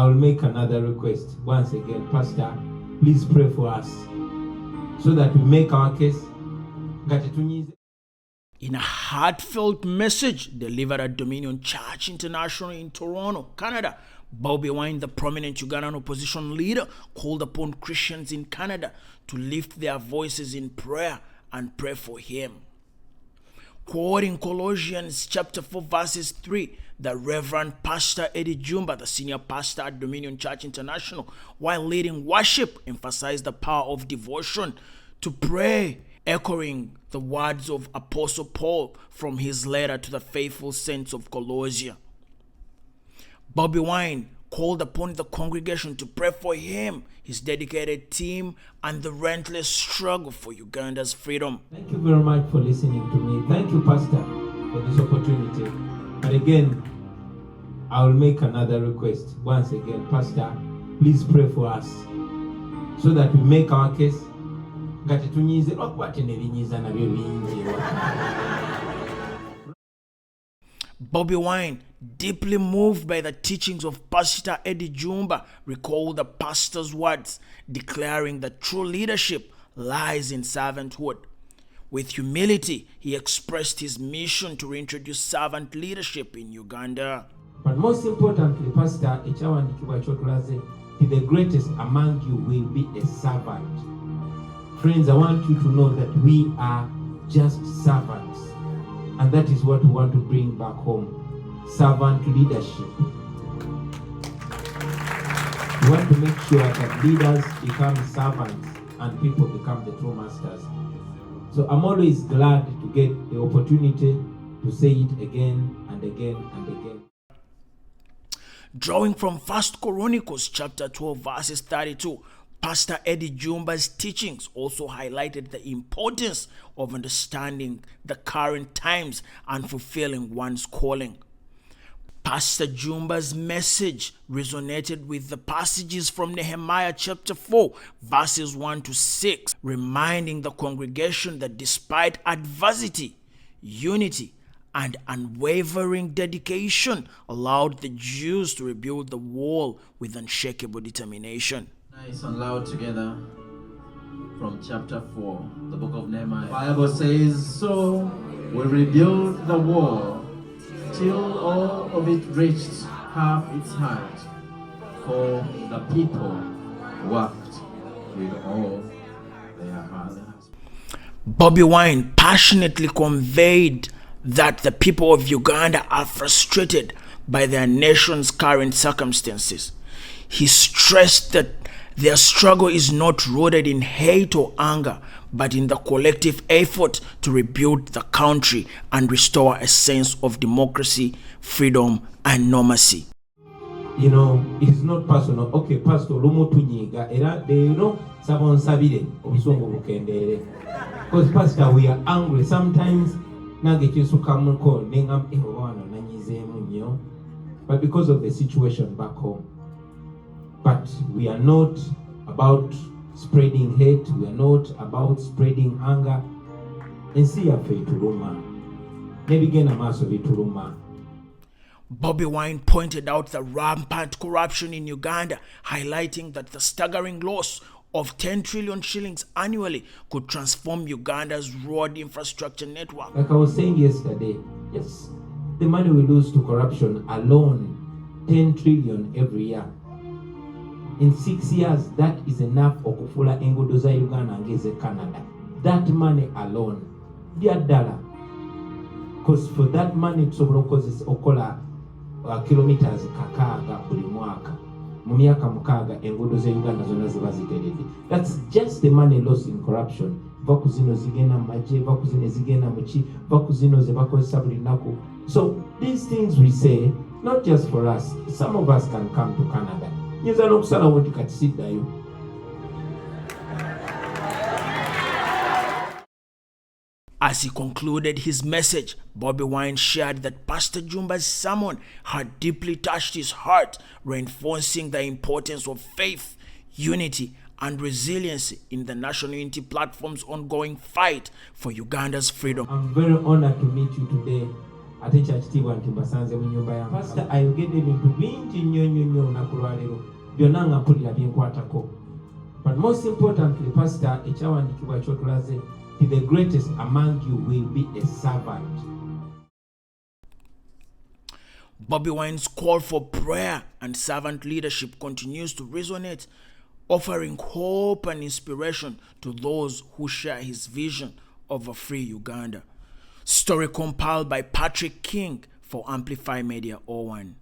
will make another request. Once again, Pastor, please pray for us so that we make our case. In a heartfelt message delivered at Dominion Church International in Toronto, Canada, Bobi Wine, the prominent Ugandan opposition leader, called upon Christians in Canada to lift their voices in prayer and pray for him. Quoting Colossians chapter 4 verses 3, the Reverend Pastor Eddie Jumba, the senior pastor at Dominion Church International, while leading worship, emphasized the power of devotion to pray, echoing the words of Apostle Paul from his letter to the faithful saints of Colossia. Bobi Wine called upon the congregation to pray for him, his dedicated team, and the relentless struggle for Uganda's freedom. Thank you very much for listening to me. Thank you, Pastor, for this opportunity. And again, I will make another request. Once again, Pastor, please pray for us so that we make our case. Bobi Wine, deeply moved by the teachings of Pastor Eddie Jumba, recalled the pastor's words, declaring that true leadership lies in servanthood. With humility, he expressed his mission to reintroduce servant leadership in Uganda. But most importantly, Pastor, the greatest among you will be a servant. Friends, I want you to know that we are just servants. And that is what we want to bring back home. Servant leadership. We want to make sure that leaders become servants and people become the true masters. So I'm always glad to get the opportunity to say it again and again and again. Drawing from 1 Chronicles chapter 12 verses 32, Pastor Eddie Jumba's teachings also highlighted the importance of understanding the current times and fulfilling one's calling. Pastor Jumba's message resonated with the passages from Nehemiah chapter 4, verses 1 to 6, reminding the congregation that despite adversity, unity and unwavering dedication allowed the Jews to rebuild the wall with unshakable determination. Nice and loud together from chapter 4, the book of Nehemiah. The Bible says, so we rebuilt the wall till all of it reached half its height, for the people worked with all their hearts. Bobi Wine passionately conveyed that the people of Uganda are frustrated by their nation's current circumstances. He stressed that their struggle is not rooted in hate or anger, but in the collective effort to rebuild the country and restore a sense of democracy, freedom, and normalcy. You know, it's not personal. Okay, Pastor, because Pastor, we are angry. Sometimes, but because of the situation back home. But we are not about spreading hate. We are not about spreading anger. Bobi Wine pointed out the rampant corruption in Uganda, highlighting that the staggering loss of 10 trillion shillings annually could transform Uganda's road infrastructure network. Like I was saying yesterday, yes, the money we lose to corruption alone, 10 trillion every year. In 6 years, that is enough okufula engudo za Uganda ngeze Canada. That money alone, dear dollar. Because for that money, it's okola kilometers kakaga buli mwaka. Mu myaka mukaaga engudo za Uganda zonna ziba ziterede. That's just the money lost in corruption. Vakuzino zigena maje, vakuzino zigena muchi, vakuzino ze bakozesa buli naku. So these things we say, not just for us. Some of us can come to Canada. As he concluded his message, Bobi Wine shared that Pastor Jumba's sermon had deeply touched his heart, reinforcing the importance of faith, unity, and resiliency in the National Unity Platform's ongoing fight for Uganda's freedom. I'm very honored to meet you today. ate kyakitiibwa nti mbasanze mu nnyumba ya pasita ayogedde ebintu bingi nnyo olunaku lwaleero byonna nga mpulira byenkwatako. But most importantly, pastor, ekyawandiikibwa kyotulaze nti the greatest among you will be a servant. Bobi Wine's call for prayer and servant leadership continues to resonate, offering hope and inspiration to those who share his vision of a free Uganda. Story compiled by Patrick King for Amplify Media 01.